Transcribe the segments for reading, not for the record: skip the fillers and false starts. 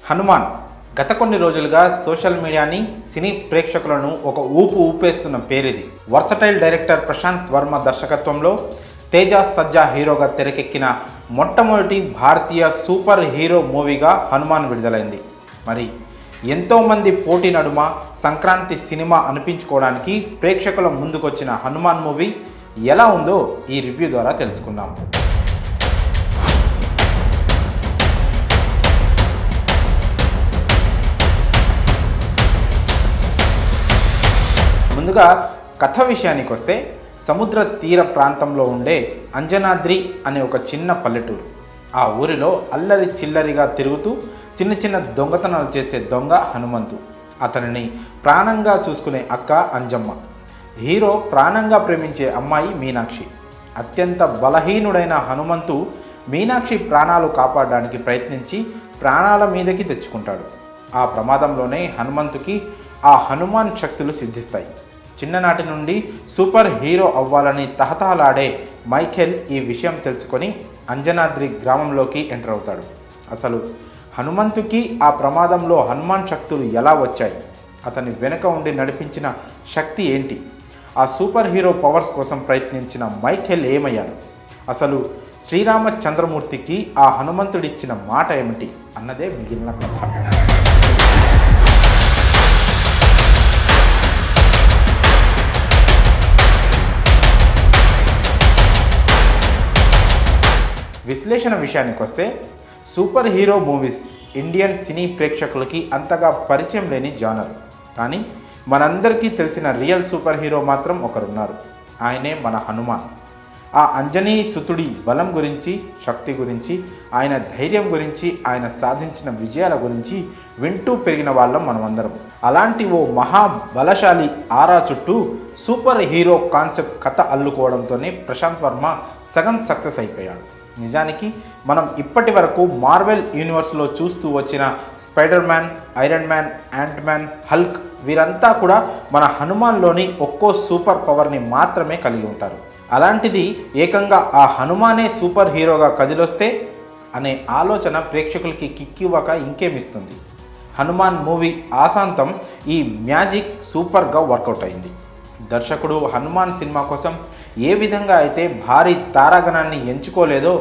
హనుమాన్ గత కొన్ని రోజులుగా సోషల్ మీడియాని సినీ ప్రేక్షకులను ఒక ఊపేస్తున్న పేరిది. వర్సటైల్ డైరెక్టర్ ప్రశాంత్ వర్మ దర్శకత్వంలో తేజ సజ్జా హీరోగా తెరకెక్కిన మొట్టమొదటి భారతీయ సూపర్ హీరో మూవీగా హనుమాన్ విడుదలైంది. మరి ఎంతోమంది పోటీ నడుమ సంక్రాంతి సినిమా అనిపించుకోవడానికి ప్రేక్షకుల ముందుకొచ్చిన హనుమాన్ మూవీ ఎలా ఉందో ఈ రివ్యూ ద్వారా తెలుసుకుందాం. ముందుగా కథ విషయానికి వస్తే సముద్ర తీర ప్రాంతంలో ఉండే అంజనాద్రి అనే ఒక చిన్న పల్లెటూరు. ఆ ఊరిలో అల్లరి చిల్లరిగా తిరుగుతూ చిన్న చిన్న దొంగతనాలు చేసే దొంగ హనుమంతు, అతనిని ప్రాణంగా చూసుకునే అక్క అంజమ్మ, హీరో ప్రాణంగా ప్రేమించే అమ్మాయి మీనాక్షి. అత్యంత బలహీనుడైన హనుమంతు మీనాక్షి ప్రాణాలు కాపాడడానికి ప్రయత్నించి ప్రాణాల మీదకి తెచ్చుకుంటాడు. ఆ ప్రమాదంలోనే హనుమంతుకి ఆ హనుమాన్ శక్తులు సిద్ధిస్తాయి. చిన్ననాటి నుండి సూపర్ హీరో అవ్వాలని తహతహలాడే మైఖేల్ ఈ విషయం తెలుసుకొని అంజనాద్రి గ్రామంలోకి ఎంటర్ అవుతాడు. అసలు హనుమంతుకి ఆ ప్రమాదంలో హనుమాన్ శక్తులు ఎలా వచ్చాయి, అతని వెనుక ఉండి నడిపించిన శక్తి ఏంటి, ఆ సూపర్ హీరో పవర్స్ కోసం ప్రయత్నించిన మైఖేల్ ఏమయ్యాడు, అసలు శ్రీరామచంద్రమూర్తికి ఆ హనుమంతుడిచ్చిన మాట ఏమిటి అన్నదే మిగిలిన కథ. విశ్లేషణ విషయానికి వస్తే super hero movies Indian cine ప్రేక్షకులకి అంతగా పరిచయం లేని జానర్. కానీ మనందరికీ తెలిసిన రియల్ సూపర్ హీరో మాత్రం ఒకరున్నారు. ఆయనే మన హనుమాన్. ఆ అంజనీ సుతుడి బలం గురించి, శక్తి గురించి, ఆయన ధైర్యం గురించి, ఆయన సాధించిన విజయాల గురించి వింటూ పెరిగిన వాళ్ళం మనమందరం. అలాంటి ఓ మహాబలశాలి ఆరా చుట్టూ సూపర్ హీరో కాన్సెప్ట్ కథ అల్లుకోవడంతోనే ప్రశాంత్ వర్మ సగం సక్సెస్ అయిపోయాడు. నిజానికి మనం ఇప్పటి వరకు మార్వెల్ యూనివర్స్లో చూస్తూ వచ్చిన spider man, iron man, ant man, Hulk వీరంతా కూడా మన హనుమాన్లోని ఒక్కో సూపర్ పవర్ని మాత్రమే కలిగి ఉంటారు. అలాంటిది ఏకంగా ఆ హనుమానే సూపర్ హీరోగా కదిలొస్తే అనే ఆలోచన ప్రేక్షకులకి కిక్కివ్వక ఇంకేమిస్తుంది. హనుమాన్ మూవీ ఆశాంతం ఈ మ్యాజిక్ సూపర్గా వర్కౌట్ అయింది. దర్శకుడు హనుమాన్ సినిమా కోసం ఏ విధంగా అయితే భారీ తారాగణాన్ని ఎంచుకోలేదో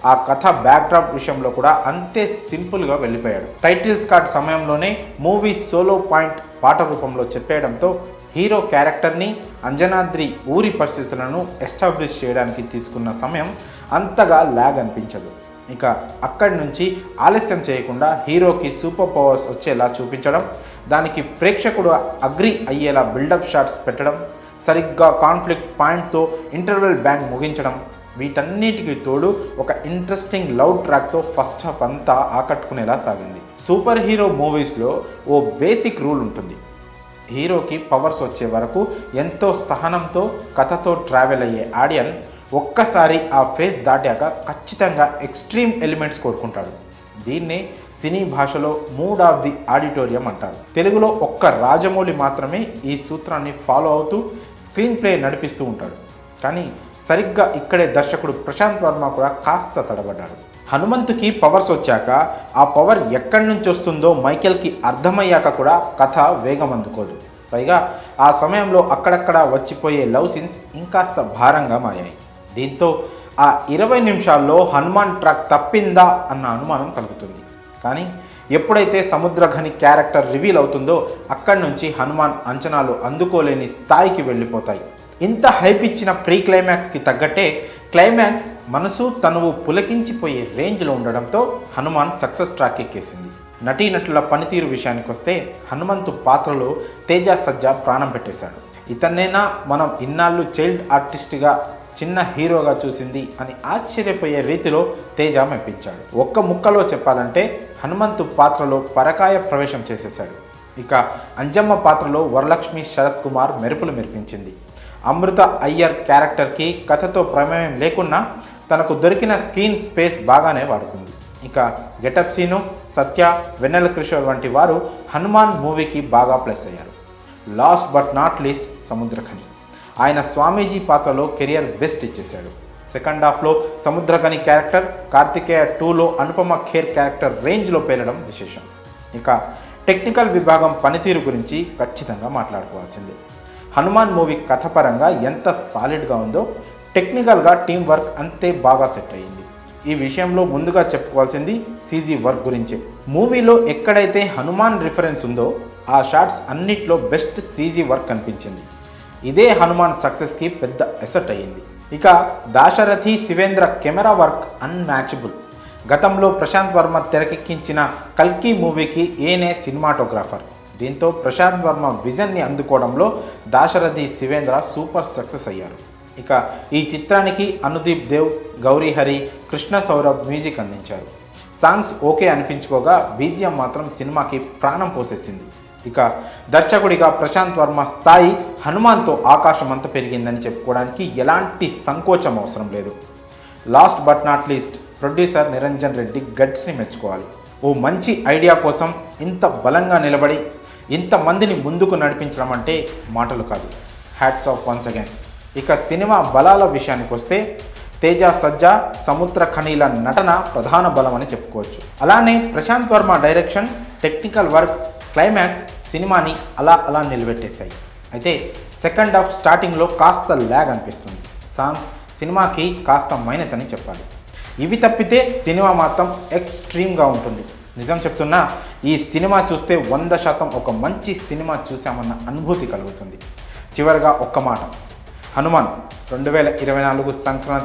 ఆ కథ బ్యాక్డ్రాప్ విషయంలో కూడా అంతే సింపుల్గా వెళ్ళిపోయాడు. టైటిల్స్ కార్డ్ సమయంలోనే మూవీ సోలో పాయింట్ పాట రూపంలో చెప్పేయడంతో హీరో క్యారెక్టర్ని, అంజనాద్రి ఊరి పరిస్థితులను ఎస్టాబ్లిష్ చేయడానికి తీసుకున్న సమయం అంతగా ల్యాగ్ అనిపించదు. ఇక అక్కడి నుంచి ఆలస్యం చేయకుండా హీరోకి సూపర్ పవర్స్ వచ్చేలా చూపించడం, దానికి ప్రేక్షకుడు అగ్రి అయ్యేలా బిల్డప్ షాట్స్ పెట్టడం, సరిగ్గా కాన్ఫ్లిక్ట్ పాయింట్తో ఇంటర్వెల్ బ్యాంగ్ ముగించడం, వీటన్నిటికీ తోడు ఒక ఇంట్రెస్టింగ్ లవ్ ట్రాక్తో ఫస్ట్ హాఫ్ అంతా ఆకట్టుకునేలా సాగింది. సూపర్ హీరో మూవీస్లో ఓ బేసిక్ రూల్ ఉంటుంది. హీరోకి పవర్స్ వచ్చే వరకు ఎంతో సహనంతో కథతో ట్రావెల్ అయ్యే ఆడియన్ ఒక్కసారి ఆ ఫేజ్ దాటాక ఖచ్చితంగా ఎక్స్ట్రీమ్ ఎలిమెంట్స్ కోరుకుంటాడు. దీన్నే సినీ భాషలో మూడ్ ఆఫ్ ది ఆడిటోరియం అంటారు. తెలుగులో ఒక్క రాజమౌళి మాత్రమే ఈ సూత్రాన్ని ఫాలో అవుతూ స్క్రీన్ ప్లే నడిపిస్తూ ఉంటాడు. కానీ సరిగ్గా ఇక్కడే దర్శకుడు ప్రశాంత్ వర్మ కూడా కాస్త తడబడ్డాడు. హనుమంతుకి పవర్స్ వచ్చాక ఆ పవర్ ఎక్కడి నుంచి వస్తుందో మైకేల్కి అర్థమయ్యాక కూడా కథ వేగం అందుకోదు. పైగా ఆ సమయంలో అక్కడక్కడ వచ్చిపోయే లవ్ సీన్స్ ఇంకాస్త భారంగా మారాయి. దీంతో ఆ 20 నిమిషాల్లో హనుమాన్ ట్రాక్ తప్పిందా అన్న అనుమానం కలుగుతుంది. కానీ ఎప్పుడైతే సముద్రఘని క్యారెక్టర్ రివీల్ అవుతుందో అక్కడి నుంచి హనుమాన్ అంచనాలు అందుకోలేని స్థాయికి వెళ్ళిపోతాయి. ఇంత హైప్ ఇచ్చిన ప్రీ క్లైమాక్స్కి తగ్గట్టే క్లైమాక్స్ మనసు తనువు పులకించిపోయే రేంజ్లో ఉండడంతో హనుమాన్ సక్సెస్ ట్రాక్ ఎక్కేసింది. నటీనటుల పనితీరు విషయానికి వస్తే హనుమంతు పాత్రలో తేజ సజ్జా ప్రాణం పెట్టేశాడు. ఇతన్నేనా మనం ఇన్నాళ్ళు చైల్డ్ ఆర్టిస్ట్గా చిన్న హీరోగా చూసింది అని ఆశ్చర్యపోయే రీతిలో తేజ మెప్పించాడు. ఒక్క ముక్కలో చెప్పాలంటే హనుమంతు పాత్రలో పరకాయ ప్రవేశం చేసేశాడు. ఇక అంజమ్మ పాత్రలో వరలక్ష్మి శరత్ కుమార్ మెరుపులు మెరిపించింది. అమృత అయ్యర్ క్యారెక్టర్కి కథతో ప్రమేయం లేకున్నా తనకు దొరికిన స్క్రీన్ స్పేస్ బాగానే వాడుకుంది. ఇక గెటప్ సీను, సత్య, వెన్నెల కిషోర్ వంటి వారు హనుమాన్ మూవీకి బాగా ప్లస్ అయ్యారు. Last but not least Samuthirakani ఆయన స్వామీజీ పాత్రలో కెరియర్ బెస్ట్ ఇచ్చేశాడు. సెకండ్ హాఫ్లో సముద్రఖని క్యారెక్టర్, కార్తికేయ 2లో అనుపమ ఖేర్ క్యారెక్టర్ రేంజ్లో పేలడం విశేషం. ఇక టెక్నికల్ విభాగం పనితీరు గురించి ఖచ్చితంగా మాట్లాడుకోవాల్సిందే. హనుమాన్ మూవీ కథపరంగా ఎంత సాలిడ్గా ఉందో టెక్నికల్గా టీం వర్క్ అంతే బాగా సెట్ అయ్యింది. ఈ విషయంలో ముందుగా చెప్పుకోవాల్సింది సీజీ వర్క్ గురించే. మూవీలో ఎక్కడైతే హనుమాన్ రిఫరెన్స్ ఉందో ఆ షాట్స్ అన్నిట్లో బెస్ట్ సీజీ వర్క్ కనిపించింది. ఇదే హనుమాన్ సక్సెస్కి పెద్ద ఎసెట్ అయ్యింది. ఇక Dasarathi Shivendra camera work unmatchable. గతంలో ప్రశాంత్ వర్మ తెరకెక్కించిన కల్కి మూవీకి ఏనే సినిమాటోగ్రాఫర్. దీంతో ప్రశాంత్ వర్మ విజన్ని అందుకోవడంలో దాశరథి శివేంద్ర సూపర్ సక్సెస్ అయ్యారు. ఇక ఈ చిత్రానికి అనుదీప్ దేవ్, గౌరీ హరి, కృష్ణ సౌరభ్ మ్యూజిక్ అందించారు. సాంగ్స్ ఓకే అనిపించుకోగా బీజిఎం మాత్రం సినిమాకి ప్రాణం పోసేసింది. ఇక దర్శకుడిగా ప్రశాంత్ వర్మ స్థాయి హనుమాన్తో ఆకాశమంత పెరిగిందని చెప్పుకోవడానికి ఎలాంటి సంకోచం అవసరం లేదు. Last but not least producer Niranjan Reddy గట్స్ని మెచ్చుకోవాలి. ఓ మంచి ఐడియా కోసం ఇంత బలంగా నిలబడి ఇంతమందిని ముందుకు నడిపించడం అంటే మాటలు కాదు. Hats off once again. ఇక సినిమా బలాల విషయానికి వస్తే తేజ సజ్జా, సముద్ర ఖనీల నటన ప్రధాన బలం అని చెప్పుకోవచ్చు. అలానే Prashanth Varma direction, technical work, climax సినిమాని అలా నిలబెట్టేశాయి. అయితే సెకండ్ హాఫ్ స్టార్టింగ్లో కాస్త ల్యాగ్ అనిపిస్తుంది. సాంగ్స్ సినిమాకి కాస్త మైనస్ అని చెప్పాలి. ఇవి తప్పితే సినిమా మాత్రం ఎక్స్ట్రీమ్గా ఉంటుంది. నిజం చెప్తున్నా, ఈ సినిమా చూస్తే 100% ఒక మంచి సినిమా చూసామన్న అనుభూతి కలుగుతుంది. చివరిగా ఒక్క మాట, హనుమాన్ 2024 సంక్రాంతి